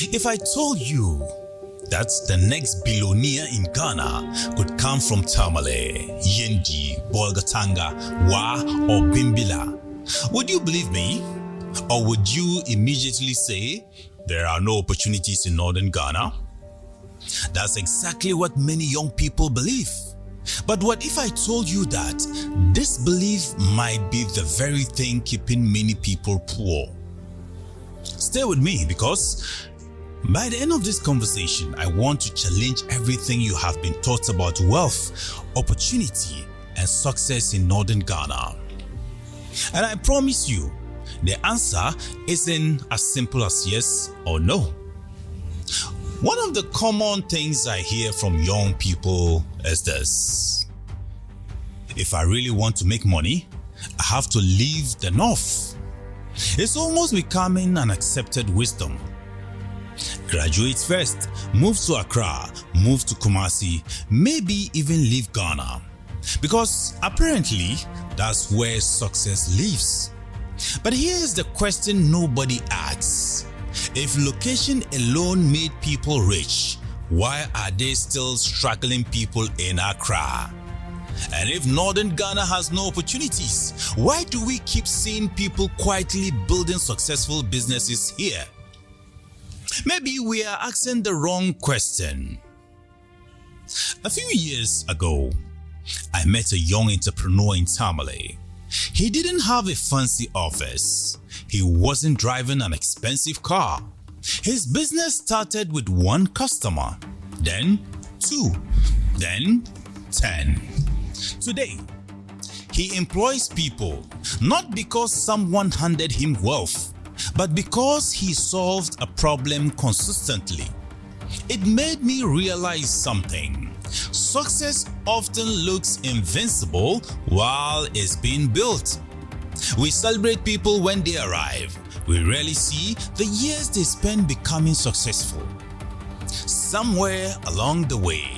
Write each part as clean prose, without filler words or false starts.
If I told you that the next billionaire in Ghana could come from Tamale, Yendi, Bolgatanga, Wa, or Bimbila, would you believe me? Or would you immediately say there are no opportunities in northern Ghana? That's exactly what many young people believe. But what if I told you that this belief might be the very thing keeping many people poor? Stay with me, because by the end of this conversation, I want to challenge everything you have been taught about wealth, opportunity, and success in northern Ghana. And I promise you, the answer isn't as simple as yes or no. One of the common things I hear from young people is this: if I really want to make money, I have to leave the north. It's almost becoming an accepted wisdom. Graduate first, move to Accra, move to Kumasi, maybe even leave Ghana. Because apparently, that's where success lives. But here's the question nobody asks. If location alone made people rich, why are there still struggling people in Accra? And if northern Ghana has no opportunities, why do we keep seeing people quietly building successful businesses here? Maybe we are asking the wrong question. A few years ago, I met a young entrepreneur in Tamale. He didn't have a fancy office. He wasn't driving an expensive car. His business started with 1 customer, then 2, then 10. Today, he employs people not because someone handed him wealth, but because he solved a problem consistently. It made me realize something. Success often looks invincible while it's being built. We celebrate people when they arrive. We rarely see the years they spend becoming successful. Somewhere along the way,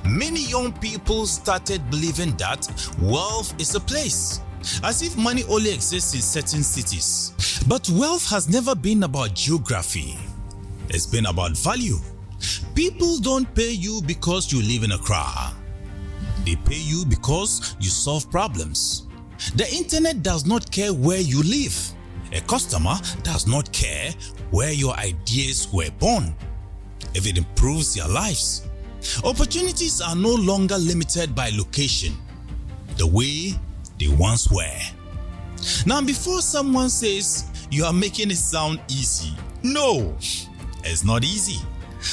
many young people started believing that wealth is a place, as if money only exists in certain cities. But wealth has never been about geography. It's been about value. People don't pay you because you live in Accra. They pay you because you solve problems. The internet does not care where you live. A customer does not care where your ideas were born, if it improves their lives. Opportunities are no longer limited by location, the way they once were. Now, before someone says you are making it sound easy, no, it's not easy.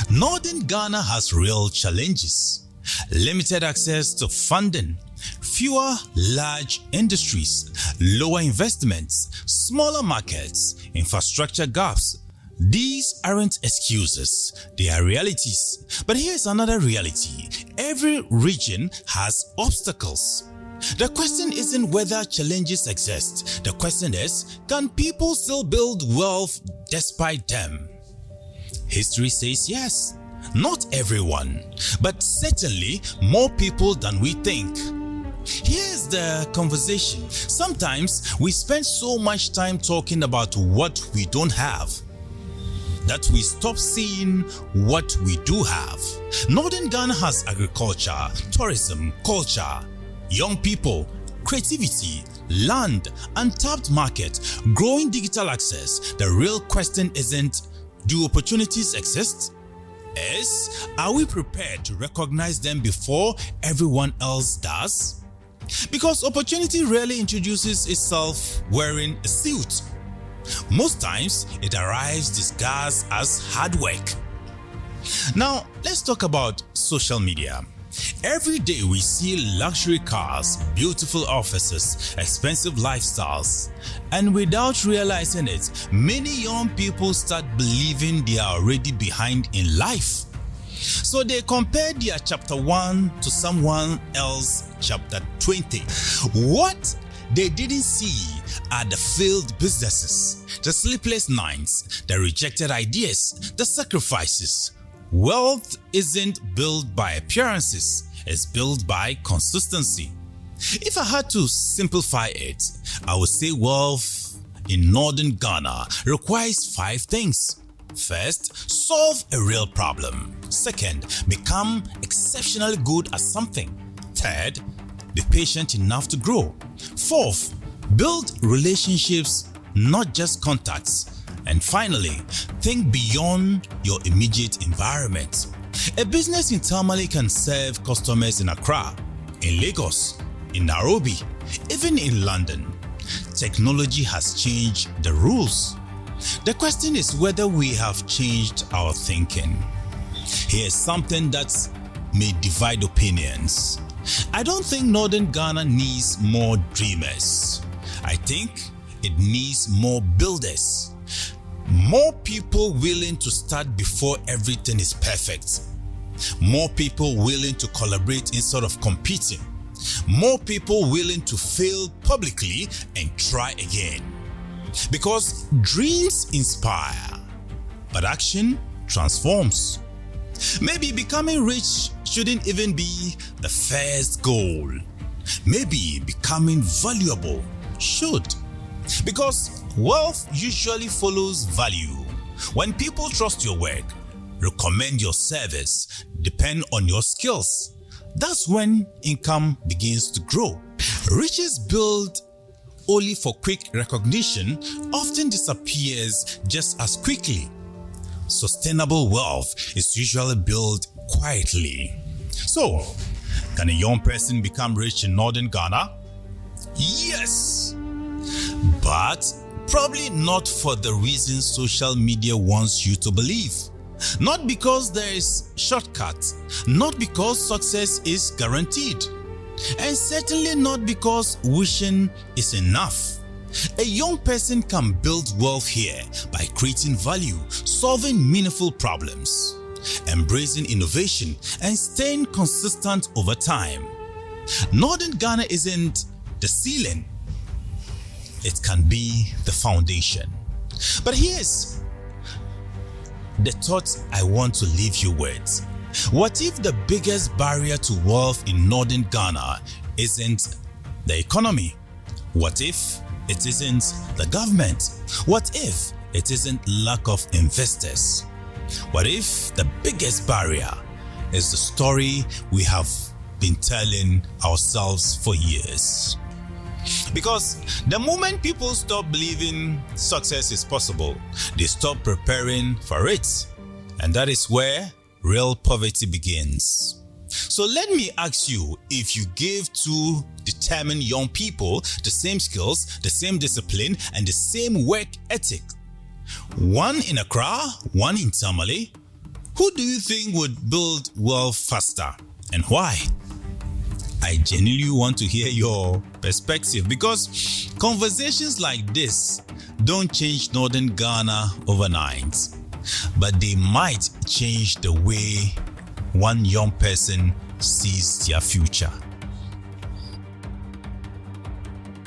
Northern Ghana has real challenges. Limited access to funding, fewer large industries, lower investments, smaller markets, infrastructure gaps. These aren't excuses, they are realities. But here's another reality. Every region has obstacles. The question isn't whether challenges exist. The question is, can people still build wealth despite them? History says yes. Not everyone, but certainly more people than we think. Here's the conversation. Sometimes we spend so much time talking about what we don't have that we stop seeing what we do have. Northern Ghana has agriculture, tourism, culture, young people, creativity, land, untapped market, growing digital access. The real question isn't, do opportunities exist? Are we prepared to recognize them before everyone else does? Because opportunity rarely introduces itself wearing a suit. Most times, it arrives disguised as hard work. Now, let's talk about social media. Every day we see luxury cars, beautiful offices, expensive lifestyles. And without realizing it, many young people start believing they are already behind in life. So they compare their chapter 1 to someone else's chapter 20. What they didn't see are the failed businesses, the sleepless nights, the rejected ideas, the sacrifices. Wealth isn't built by appearances, it's built by consistency. If I had to simplify it, I would say wealth in northern Ghana requires 5 things. First, solve a real problem. Second, become exceptionally good at something. Third, be patient enough to grow. Fourth, build relationships, not just contacts. And finally, think beyond your immediate environment. A business in Tamale can serve customers in Accra, in Lagos, in Nairobi, even in London. Technology has changed the rules. The question is whether we have changed our thinking. Here's something that may divide opinions. I don't think Northern Ghana needs more dreamers. I think it needs more builders. More people willing to start before everything is perfect. More people willing to collaborate instead of competing. More people willing to fail publicly and try again. Because dreams inspire, but action transforms. Maybe becoming rich shouldn't even be the first goal. Maybe becoming valuable should. Because wealth usually follows value. When people trust your work, recommend your service, depend on your skills, that's when income begins to grow. Riches built only for quick recognition often disappears just as quickly. Sustainable wealth is usually built quietly. So, can a young person become rich in Northern Ghana? Yes, but probably not for the reasons social media wants you to believe. Not because there is shortcut, not because success is guaranteed, and certainly not because wishing is enough. A young person can build wealth here by creating value, solving meaningful problems, embracing innovation, and staying consistent over time. Northern Ghana isn't the ceiling, it can be the foundation. But here's the thought I want to leave you with. What if the biggest barrier to wealth in Northern Ghana isn't the economy? What if it isn't the government? What if it isn't lack of investors? What if the biggest barrier is the story we have been telling ourselves for years? Because the moment people stop believing success is possible, they stop preparing for it. And that is where real poverty begins. So let me ask you, if you gave two determined young people the same skills, the same discipline, and the same work ethic, one in Accra, one in Tamale, who do you think would build wealth faster and why? I genuinely want to hear your perspective, because conversations like this don't change Northern Ghana overnight, but they might change the way one young person sees their future.